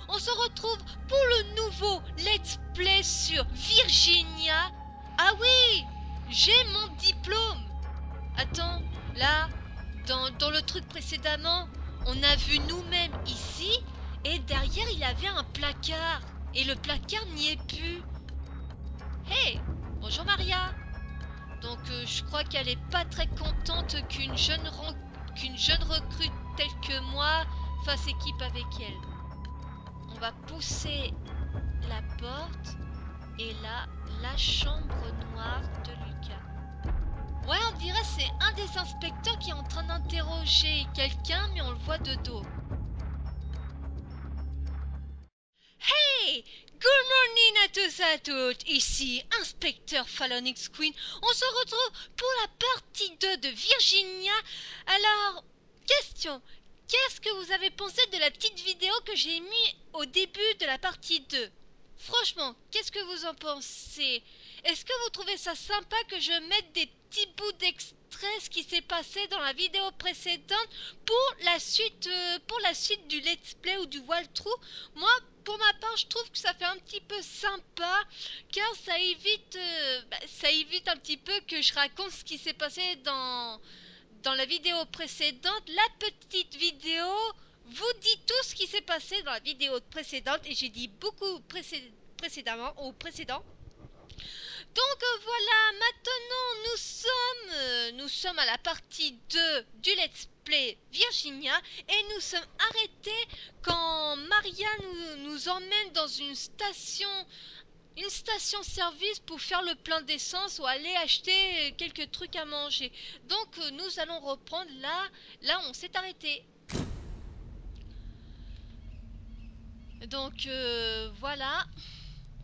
on se retrouve pour le nouveau Let's Play sur Virginia. Ah oui, j'ai mon diplôme. Attends, là, dans le truc précédemment, on a vu nous-mêmes ici, et derrière il y avait un placard. Et le placard n'y est plus. Hey, bonjour Maria. Donc je crois qu'elle est pas très contente qu'une jeune recrue telle que moi fasse équipe avec elle. On va pousser la porte et là, la chambre noire de Lucas. Ouais, on dirait c'est un des inspecteurs qui est en train d'interroger quelqu'un, mais on le voit de dos. Hey! Good morning à tous et à toutes, ici Inspecteur Phalonix Queen. On se retrouve pour la partie 2 de Virginia. Alors, question, qu'est-ce que vous avez pensé de la petite vidéo que j'ai mis au début de la partie 2? Franchement, qu'est-ce que vous en pensez? Est-ce que vous trouvez ça sympa que je mette des petits bouts d'extrait ce qui s'est passé dans la vidéo précédente pour la suite du let's play ou du walkthrough? Moi, pour ma part, je trouve que ça fait un petit peu sympa car ça évite un petit peu que je raconte ce qui s'est passé dans la vidéo précédente. La petite vidéo vous dit tout ce qui s'est passé dans la vidéo précédente et j'ai dit beaucoup précédemment au précédent. Donc voilà, maintenant nous sommes à la partie 2 du Let's Play Virginia et nous sommes arrêtés quand Maria nous emmène dans une station-service pour faire le plein d'essence ou aller acheter quelques trucs à manger. Donc nous allons reprendre là où on s'est arrêté. Donc voilà,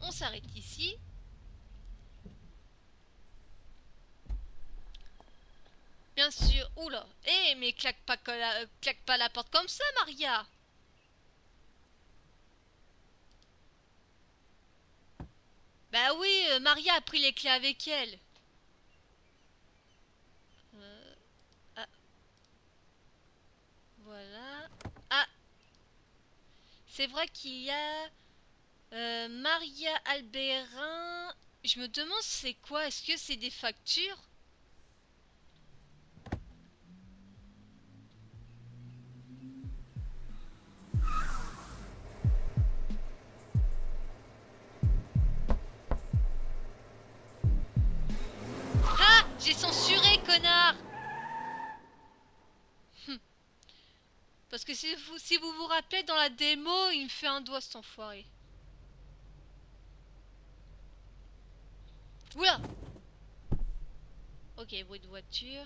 on s'arrête ici. Bien sûr. Oula. Eh, mais claque pas la porte comme ça, Maria. Bah oui, Maria a pris les clés avec elle. Ah, voilà. Ah, c'est vrai qu'il y a Maria Albérin. Je me demande c'est quoi. Est-ce que c'est des factures? Ah, j'ai censuré, connard. Parce que si vous vous rappelez, dans la démo, il me fait un doigt cet enfoiré. Oula. Ok, bruit de voiture.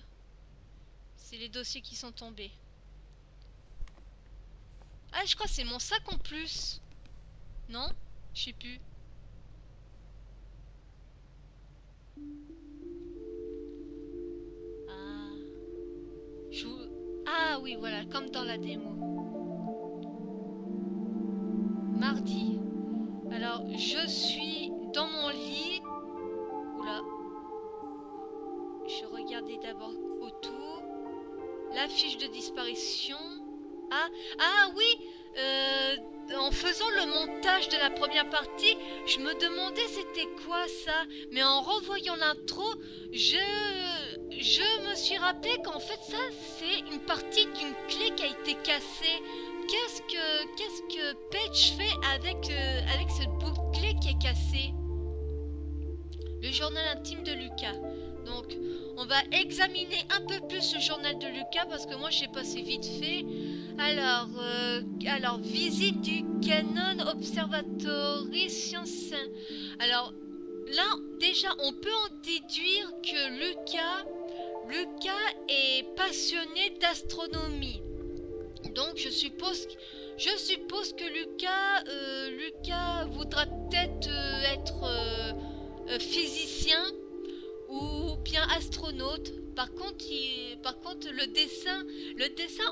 C'est les dossiers qui sont tombés. Ah, je crois que c'est mon sac en plus. Non? Je sais plus. Ah. Ah oui, voilà, comme dans la démo. Mardi. Alors, je suis dans mon lit. Oula. Je regardais d'abord autour. La fiche de disparition. Ah, ah oui. En faisant le montage de la première partie, je me demandais c'était quoi ça. Mais en revoyant l'intro, je me suis rappelé qu'en fait ça c'est une partie d'une clé qui a été cassée. Qu'est-ce que Paige fait avec ce bout de clé qui est cassé? Le journal intime de Lucas. Donc, on va examiner un peu plus le journal de Lucas parce que moi j'ai passé vite fait. Alors, visite du Canon Observatory Science. Alors, là, déjà, on peut en déduire que Lucas est passionné d'astronomie. Donc, je suppose que Lucas voudra peut-être être physicien ou bien astronaute. Par contre, le dessin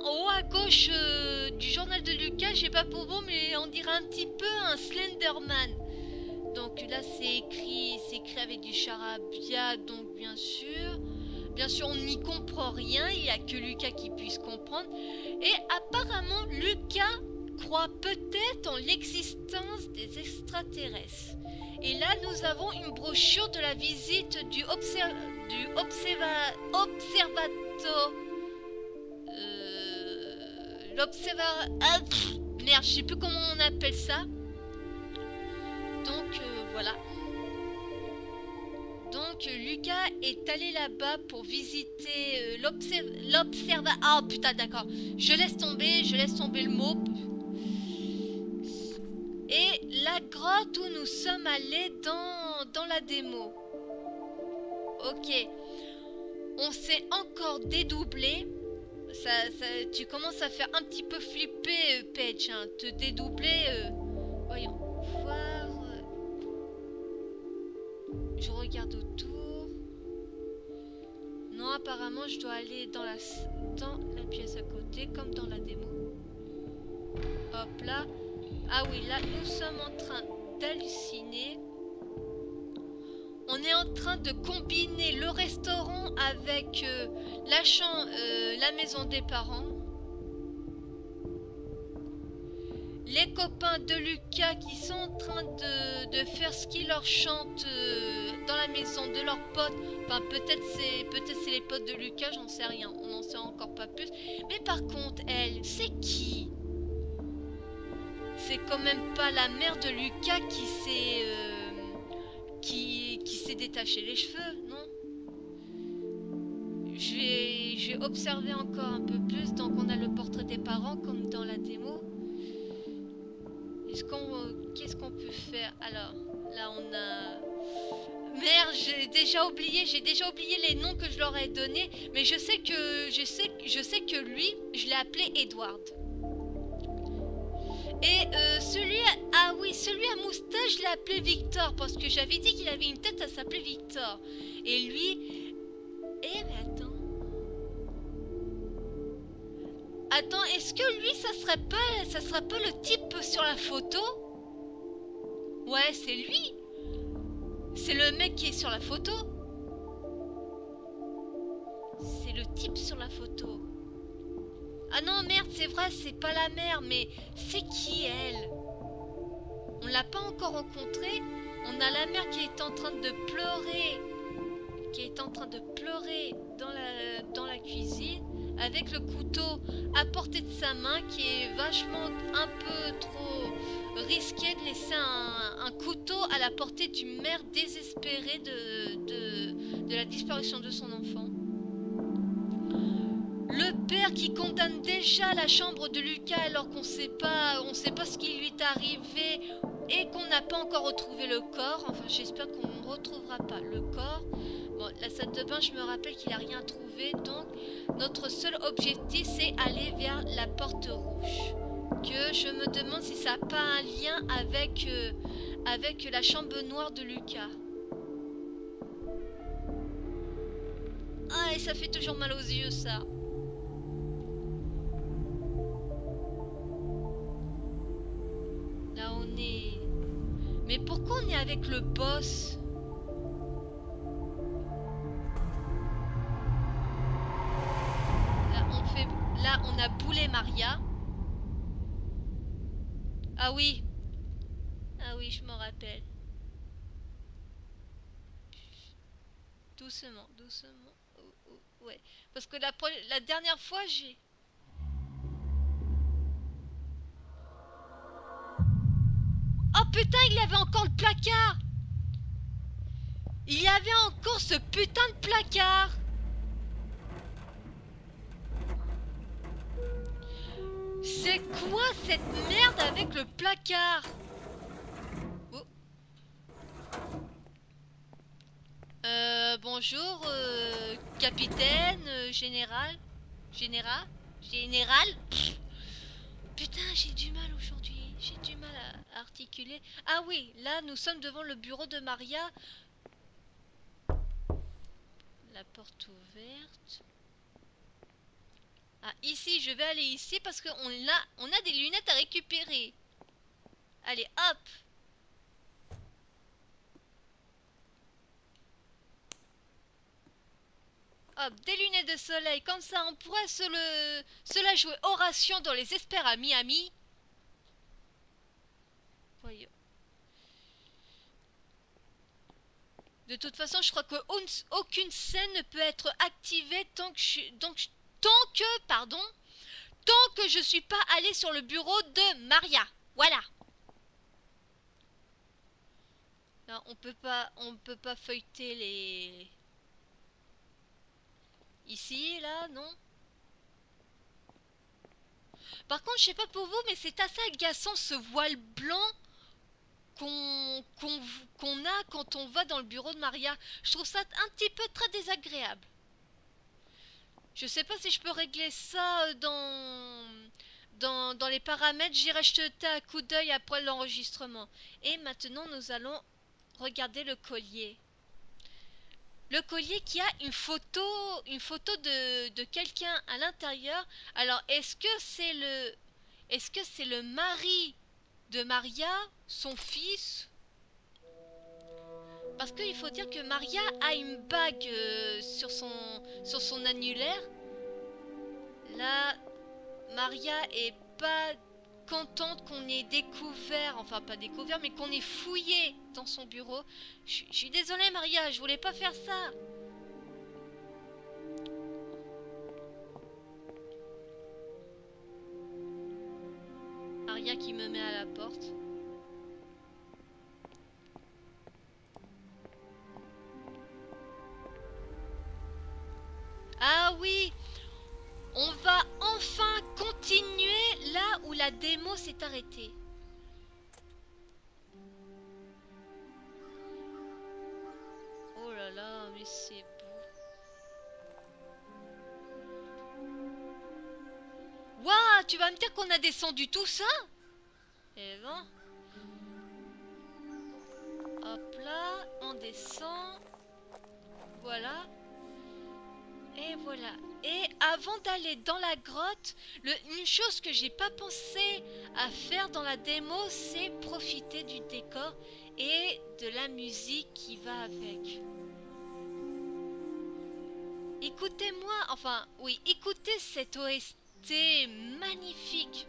en haut à gauche du journal de Lucas, je sais pas pour vous, mais on dirait un petit peu un Slenderman. Donc là, c'est écrit avec du charabia, donc bien sûr, on n'y comprend rien. Il n'y a que Lucas qui puisse comprendre. Et apparemment, Lucas croit peut-être en l'existence des extraterrestres. Et là, nous avons une brochure de la visite du observato... merde, je sais plus comment on appelle ça. Donc, voilà. Donc Lucas est allé là-bas pour visiter l'observa... Ah putain d'accord. Je laisse tomber le mot. Et la grotte où nous sommes allés dans la démo. Ok. On s'est encore dédoublé. Tu commences à faire un petit peu flipper, Paige. Hein. Te dédoubler. Voyons voir. Je regarde autour. Non, apparemment, je dois aller dans la pièce à côté, comme dans la démo. Hop là. Ah oui, là, nous sommes en train d'halluciner. On est en train de combiner le restaurant avec la maison des parents. Les copains de Lucas qui sont en train de faire ce qui leur chante dans la maison de leurs potes. Enfin, peut-être c'est les potes de Lucas, j'en sais rien. On n'en sait encore pas plus. Mais par contre, elle, c'est qui? C'est quand même pas la mère de Lucas qui s'est détaché les cheveux, non? Je vais observer encore un peu plus. Donc on a le portrait des parents comme dans la démo. Qu'est-ce qu'on peut faire? Alors, là on a... Merde, j'ai déjà oublié les noms que je leur ai donnés, mais je sais que lui, je l'ai appelé Edward. Et ah oui, celui à moustache, je l'ai appelé Victor parce que j'avais dit qu'il avait une tête à s'appeler Victor. Et lui, mais attends, est-ce que lui, ça serait pas le type sur la photo? Ouais, c'est lui. C'est le mec qui est sur la photo. C'est le type sur la photo. Ah non, merde, c'est vrai, c'est pas la mère, mais c'est qui elle? On l'a pas encore rencontrée. On a la mère qui est en train de pleurer. Qui est en train de pleurer dans la cuisine avec le couteau à portée de sa main qui est vachement un peu trop risqué de laisser un couteau à la portée d'une mère désespérée de la disparition de son enfant. Le père qui condamne déjà la chambre de Lucas alors qu'on sait pas ce qui lui est arrivé et qu'on n'a pas encore retrouvé le corps. Enfin, j'espère qu'on ne retrouvera pas le corps. Bon, la salle de bain, je me rappelle qu'il n'a rien trouvé. Donc, notre seul objectif, c'est aller vers la porte rouge. Que je me demande si ça n'a pas un lien avec la chambre noire de Lucas. Ah, et ça fait toujours mal aux yeux, ça. Là, on est... Mais pourquoi on est avec le boss? Là, on a boulé Maria. Ah oui. Ah oui, je m'en rappelle. Doucement, doucement. Oh, oh, ouais. Parce que la dernière fois, j'ai... Oh putain, il y avait encore le placard! Il y avait encore ce putain de placard! C'est quoi cette merde avec le placard? Oh. Bonjour, capitaine, général. Général. Putain, j'ai du mal aujourd'hui. J'ai du mal à articuler. Ah oui, là, nous sommes devant le bureau de Maria. La porte ouverte. Ah, ici, je vais aller ici parce qu'on on a des lunettes à récupérer. Allez, hop. Hop, des lunettes de soleil. Comme ça, on pourrait se la jouer au ration dans les Espères à Miami. Voyons. De toute façon, je crois que aucune scène ne peut être activée tant que je suis pas allée sur le bureau de Maria. Voilà. Là, on peut pas feuilleter les... Ici, là, non. Par contre, je sais pas pour vous, mais c'est assez agaçant ce voile blanc qu'on qu'on qu'on a quand on va dans le bureau de Maria. Je trouve ça un petit peu très désagréable. Je sais pas si je peux régler ça dans les paramètres. J'irai jeter un coup d'œil après l'enregistrement. Et maintenant, nous allons regarder le collier. Le collier qui a une photo de quelqu'un à l'intérieur. Alors, est-ce que c'est le mari de Maria, son fils? Parce qu'il faut dire que Maria a une bague sur son annulaire. Là, Maria est pas contente qu'on ait découvert, enfin pas découvert, mais qu'on ait fouillé dans son bureau. Je suis désolée Maria, je voulais pas faire ça. Maria qui me met à la porte. Ah oui, on va enfin continuer là où la démo s'est arrêtée. Oh là là, mais c'est beau. Waouh, tu vas me dire qu'on a descendu tout ça? Eh ben, hop là, on descend. Voilà. Et voilà. Et avant d'aller dans la grotte, une chose que j'ai pas pensé à faire dans la démo, c'est profiter du décor et de la musique qui va avec. Écoutez-moi, enfin oui, écoutez cette OST magnifique.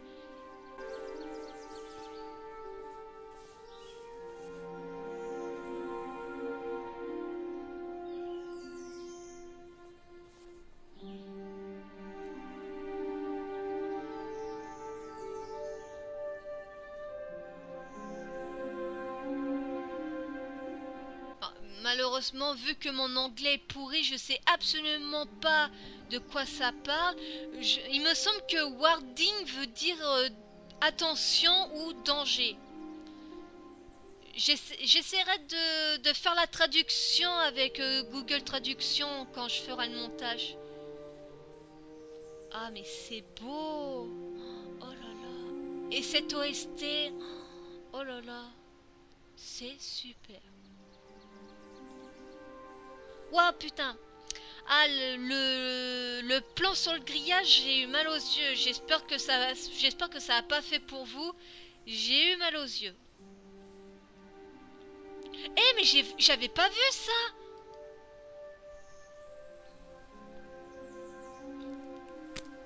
Ah, malheureusement, vu que mon anglais est pourri, je sais absolument pas de quoi ça parle. Il me semble que warding veut dire attention ou danger. J'essaierai de faire la traduction avec Google Traduction quand je ferai le montage. Ah mais c'est beau. Oh là là. Et cette OST. Oh là là. C'est super. Waouh putain. Ah le plan sur le grillage, j'ai eu mal aux yeux. J'espère que ça a pas fait pour vous. J'ai eu mal aux yeux. Eh mais j'avais pas vu ça.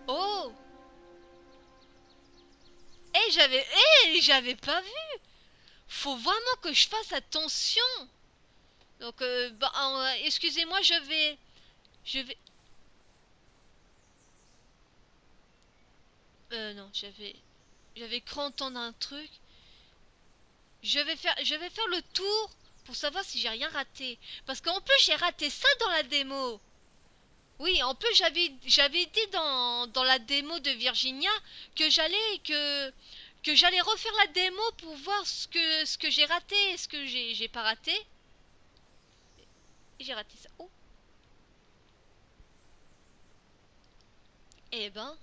Oh. J'avais pas vu. Faut vraiment que je fasse attention. Donc, bah, excusez-moi, je vais. Non, j'avais cru entendre un truc. Je vais faire le tour pour savoir si j'ai rien raté. Parce qu'en plus, j'ai raté ça dans la démo. Oui, en plus, j'avais dit dans la démo de Virginia que que j'allais refaire la démo pour voir ce que j'ai raté et ce que j'ai pas raté. Et j'ai raté ça. Oh, eh ben.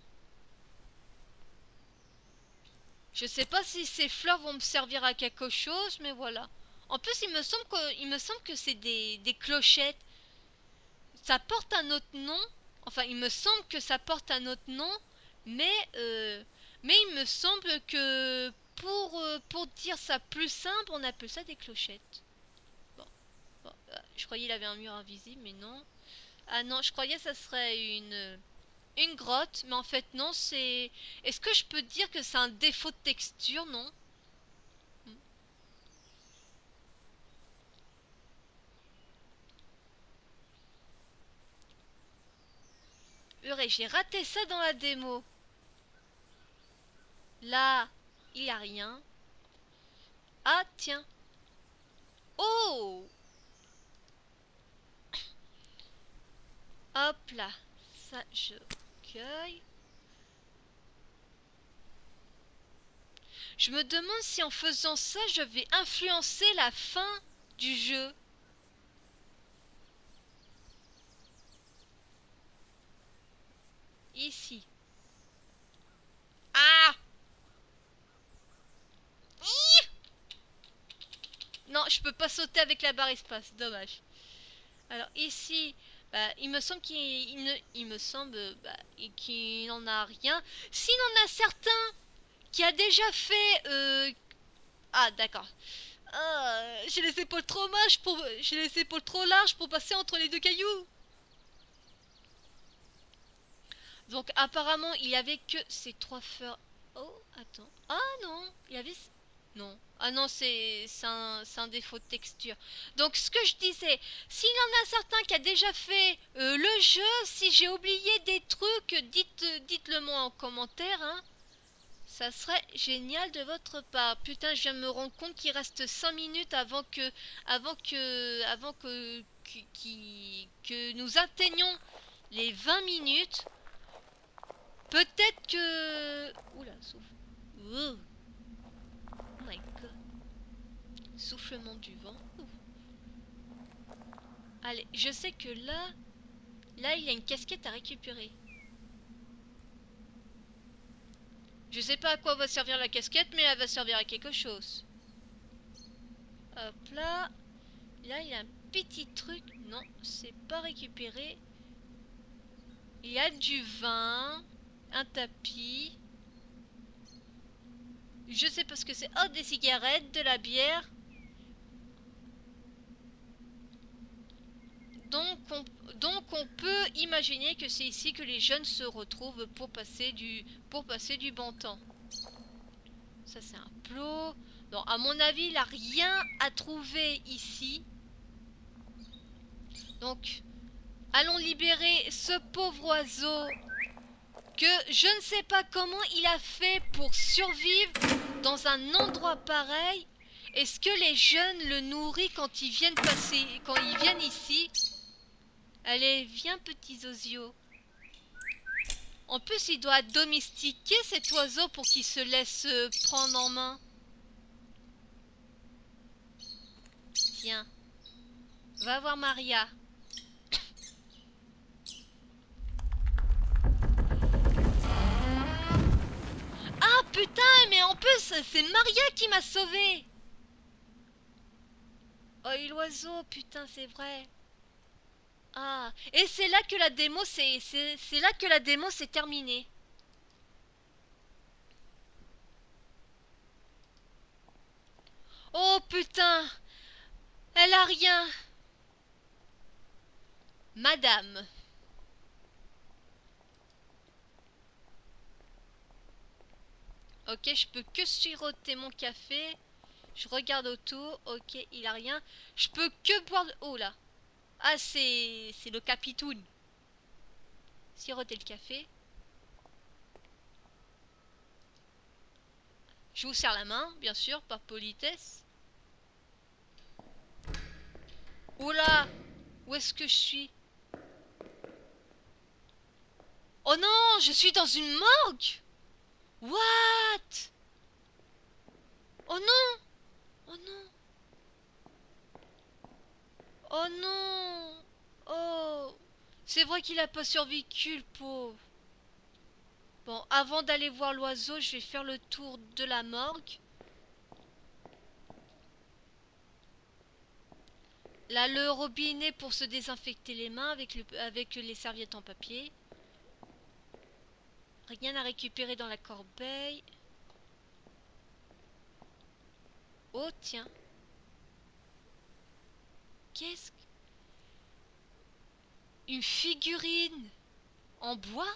Je sais pas si ces fleurs vont me servir à quelque chose, mais voilà. En plus, il me semble que c'est des clochettes. Ça porte un autre nom. Enfin, il me semble que ça porte un autre nom, mais mais il me semble que pour dire ça plus simple, on appelle ça des clochettes. Bon, bon, je croyais qu'il avait un mur invisible, mais non. Ah non, je croyais que ça serait une grotte, mais en fait non, c'est... Est-ce que je peux dire que c'est un défaut de texture? Non. Purée, j'ai raté ça dans la démo. Là, il n'y a rien. Ah, tiens. Oh! Hop là. Ça, je cueille. Je me demande si en faisant ça, je vais influencer la fin du jeu. Ici. Ah! Non, je peux pas sauter avec la barre espace. Dommage. Alors ici, bah, il me semble il me semble qu'il n'en a rien. S'il en a certains qui a déjà fait... Ah, d'accord. J'ai les épaules trop larges pour... J'ai les épaules trop larges pour passer entre les deux cailloux. Donc apparemment, il y avait que ces trois feux. Oh, attends. Ah non, il y avait... Non. Ah non, c'est un défaut de texture. Donc ce que je disais, s'il y en a certains qui a déjà fait le jeu, si j'ai oublié des trucs, dites-le moi en commentaire, hein. Ça serait génial de votre part. Putain, je viens de me rendre compte qu'il reste 5 minutes que nous atteignions les 20 minutes. Peut-être que... Oula, souffle. Oh my god. Soufflement du vent. Ouh. Allez, je sais que là, il y a une casquette à récupérer. Je sais pas à quoi va servir la casquette, mais elle va servir à quelque chose. Hop là. Là, il y a un petit truc. Non, c'est pas récupéré. Il y a du vin. Un tapis. Je sais pas ce que c'est. Oh, des cigarettes, de la bière. Donc on peut imaginer que c'est ici que les jeunes se retrouvent pour passer du bon temps. Ça c'est un plot. Donc à mon avis, il n'a rien à trouver ici. Donc allons libérer ce pauvre oiseau que je ne sais pas comment il a fait pour survivre dans un endroit pareil. Est-ce que les jeunes le nourrissent quand ils viennent ici? Allez, viens petit Zozio. En plus, il doit domestiquer cet oiseau pour qu'il se laisse prendre en main. Tiens, va voir Maria. Ah putain, mais en plus, c'est Maria qui m'a sauvé. Oh, et l'oiseau, putain, c'est vrai. Ah, et c'est là que la démo c'est là que la démo s'est terminée. Oh putain, elle a rien. Madame. Ok, je peux que siroter mon café. Je regarde autour. Ok, il a rien. Je peux que boire... Oh là. Ah, c'est le capitoun. Siroter le café. Je vous serre la main, bien sûr, par politesse. Oula, où est-ce que je suis? Oh non, je suis dans une morgue. What? Oh non. Oh non. Oh non. Oh. C'est vrai qu'il a pas survécu, le pauvre. Bon, avant d'aller voir l'oiseau, je vais faire le tour de la morgue. Là, le robinet pour se désinfecter les mains avec les serviettes en papier. Rien à récupérer dans la corbeille. Oh, tiens. Qu'est-ce que... Une figurine en bois?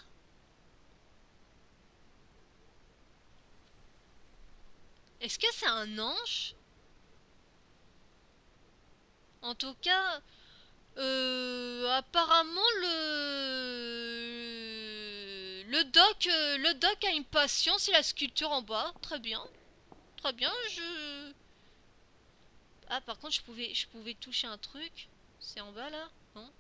Est-ce que c'est un ange? En tout cas, apparemment Le doc a une passion, c'est la sculpture en bas. Très bien. Très bien, Ah, par contre, je pouvais toucher un truc. C'est en bas, là? Non?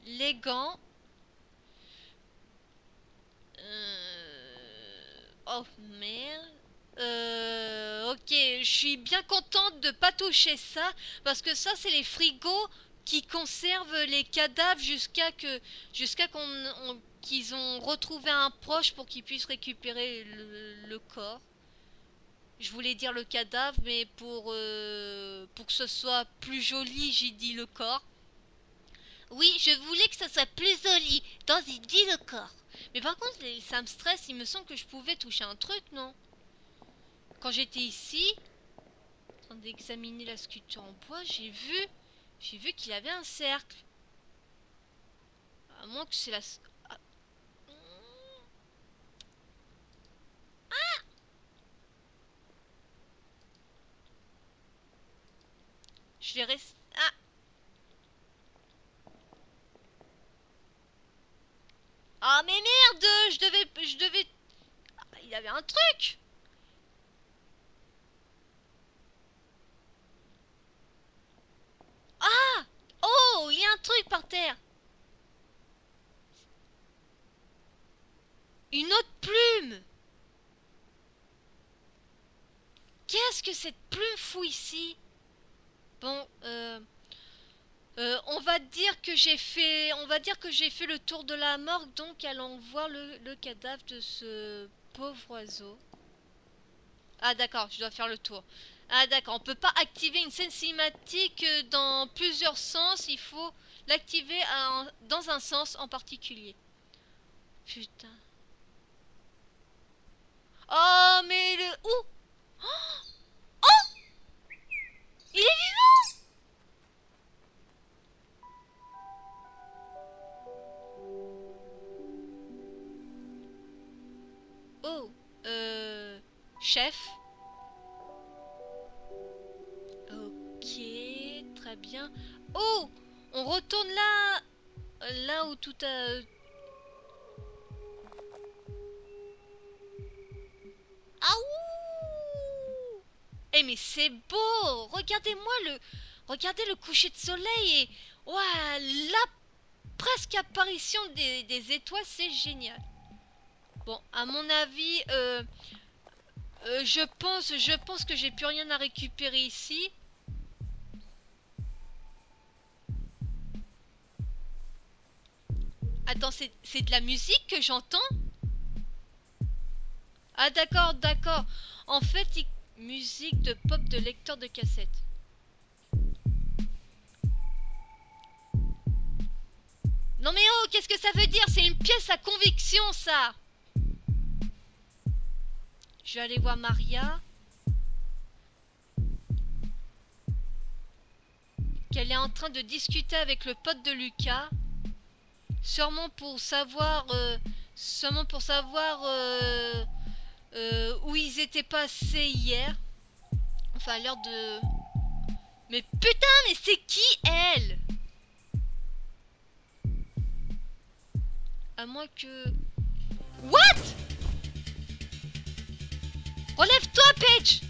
Les gants. Oh, merde. Ok, je suis bien contente de pas toucher ça. Parce que ça, c'est les frigos qui conservent les cadavres jusqu'à qu'ils ont retrouvé un proche pour qu'ils puissent récupérer le corps. Je voulais dire le cadavre, mais pour que ce soit plus joli, j'ai dit le corps. Oui, je voulais que ça soit plus joli, donc j'ai dit le corps. Mais par contre, ça me stresse, il me semble que je pouvais toucher un truc, non? Quand j'étais ici, en train d'examiner la sculpture en bois, j'ai vu qu'il avait un cercle. À moins que c'est la... Ah. Je vais rester... Ah. Ah mais merde, je devais... Ah, il avait un truc. Ah. Oh, il y a un truc par terre. Une autre plume. Qu'est-ce que cette plume fout ici? Bon, on va dire que j'ai fait le tour de la morgue, donc allons voir le cadavre de ce pauvre oiseau. Ah d'accord, je dois faire le tour. Ah d'accord, on peut pas activer une scène cinématique dans plusieurs sens, il faut l'activer dans un sens en particulier. Putain. Oh mais le... Ouh. Oh, il est vivant. Oh, chef. Ok, très bien. Oh, on retourne là où tout a... Ah ouh. Eh mais c'est beau. Regardez le coucher de soleil et... Ouah, la presque apparition des étoiles, c'est génial. Bon, à mon avis, je pense que j'ai plus rien à récupérer ici. Attends, c'est de la musique que j'entends? Ah d'accord, d'accord. En fait, musique de pop de lecteur de cassette. Non mais oh, qu'est-ce que ça veut dire? C'est une pièce à conviction, ça. Je vais aller voir Maria. Qu'elle est en train de discuter avec le pote de Lucas. Sûrement pour savoir... où ils étaient passés hier. Enfin, l'heure de... Mais putain, mais c'est qui, elle? À moins que... What? Relève-toi, Paige.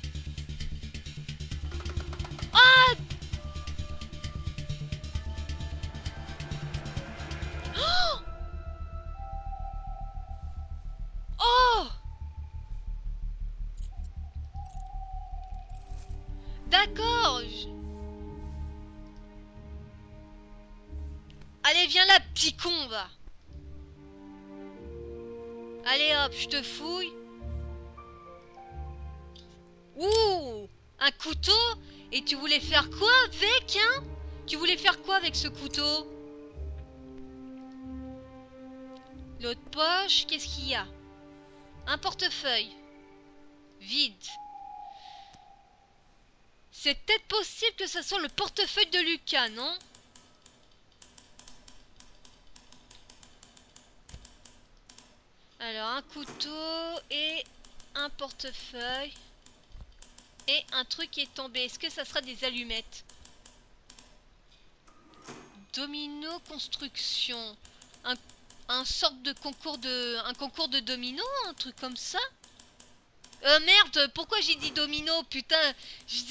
Ah. Oh, oh. D'accord. Allez, viens là, petit con, va. Allez, hop, je te fouille. Ouh, un couteau. Et tu voulais faire quoi avec, hein? Tu voulais faire quoi avec ce couteau? L'autre poche, qu'est-ce qu'il y a? Un portefeuille. Vide. C'est peut-être possible que ça soit le portefeuille de Lucas, non? Alors, un couteau et un portefeuille. Et un truc qui est tombé. Est-ce que ça sera des allumettes? domino construction. Un sorte de concours de domino, un truc comme ça. Merde, pourquoi j'ai dit domino? Putain, je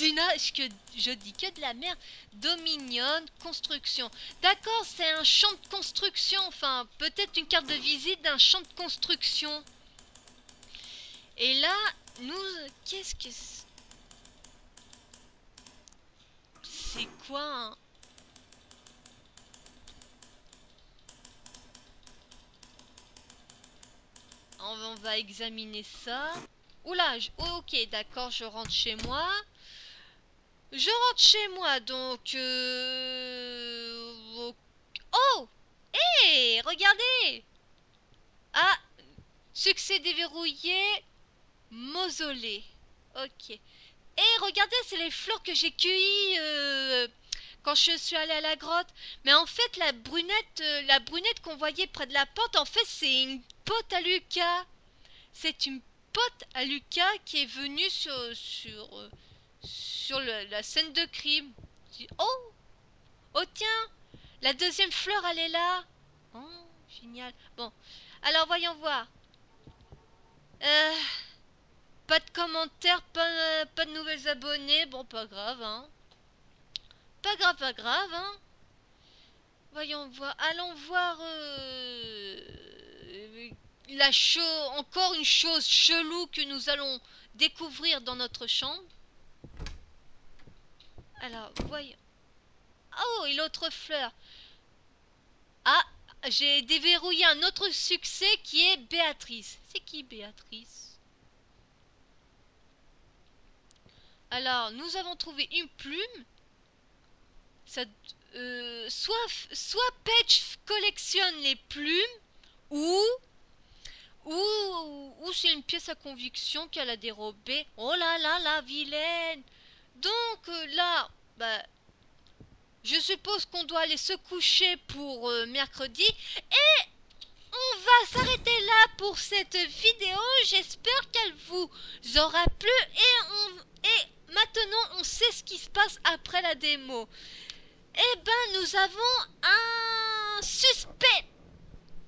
dis que de la merde. Dominion, construction. D'accord, c'est un champ de construction. Enfin, peut-être une carte de visite d'un champ de construction. Et là, qu'est-ce que c'est quoi hein? On va examiner ça. Oula, ok, d'accord, je rentre chez moi. Donc... Oh! Hé! Regardez! Ah! Succès déverrouillé. Mausolée. Ok. Et regardez, c'est les fleurs que j'ai cueillies quand je suis allée à la grotte. Mais en fait, la brunette qu'on voyait près de la porte, en fait, c'est une pote à Lucas. C'est une pote à Lucas qui est venue sur la scène de crime. Oh! Oh tiens! La deuxième fleur, elle est là. Oh, génial. Bon, alors voyons voir. Euh, Pas de commentaires, pas de nouvelles abonnés. Bon, pas grave, hein. Pas grave, hein. Voyons voir. Allons voir encore une chose chelou que nous allons découvrir dans notre chambre. Alors, voyons. Oh, et l'autre fleur. Ah, j'ai déverrouillé un autre succès qui est Béatrice. C'est qui Béatrice? Alors, nous avons trouvé une plume. Ça, soit Patch collectionne les plumes, ou c'est une pièce à conviction qu'elle a dérobée. Oh là là, la vilaine! Donc là, bah, je suppose qu'on doit aller se coucher pour mercredi. Et on va s'arrêter là pour cette vidéo. J'espère qu'elle vous aura plu. Et maintenant, on sait ce qui se passe après la démo. Eh ben, nous avons un suspect.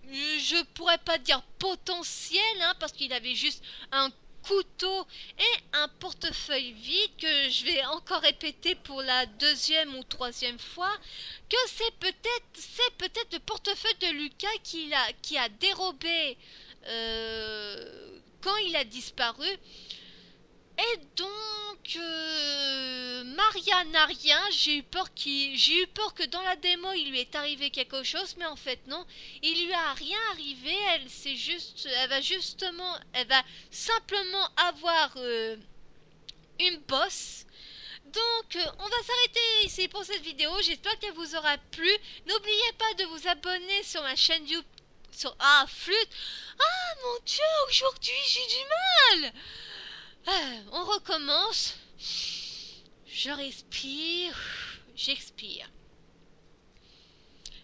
Je pourrais pas dire potentiel, hein, parce qu'il avait juste un couteau et un portefeuille vide que je vais encore répéter pour la deuxième ou troisième fois, que c'est peut-être le portefeuille de Lucas qui a dérobé quand il a disparu. Et donc, Maria n'a rien. J'ai eu peur que dans la démo il lui est arrivé quelque chose, mais en fait non, il lui a rien arrivé. Elle va simplement avoir une bosse. Donc, on va s'arrêter ici pour cette vidéo. J'espère qu'elle vous aura plu. N'oubliez pas de vous abonner sur ma chaîne YouTube. Flûte. Ah mon Dieu, aujourd'hui j'ai du mal. On recommence. Je respire. J'expire.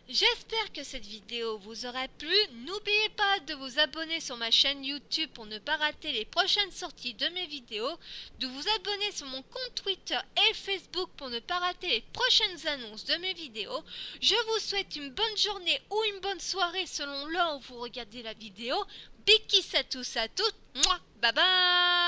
J'espère que cette vidéo vous aura plu. N'oubliez pas de vous abonner sur ma chaîne YouTube pour ne pas rater les prochaines sorties de mes vidéos, de vous abonner sur mon compte Twitter et Facebook pour ne pas rater les prochaines annonces de mes vidéos. Je vous souhaite une bonne journée ou une bonne soirée selon l'heure où vous regardez la vidéo. Big kiss à tous à toutes. Mouah, bye bye.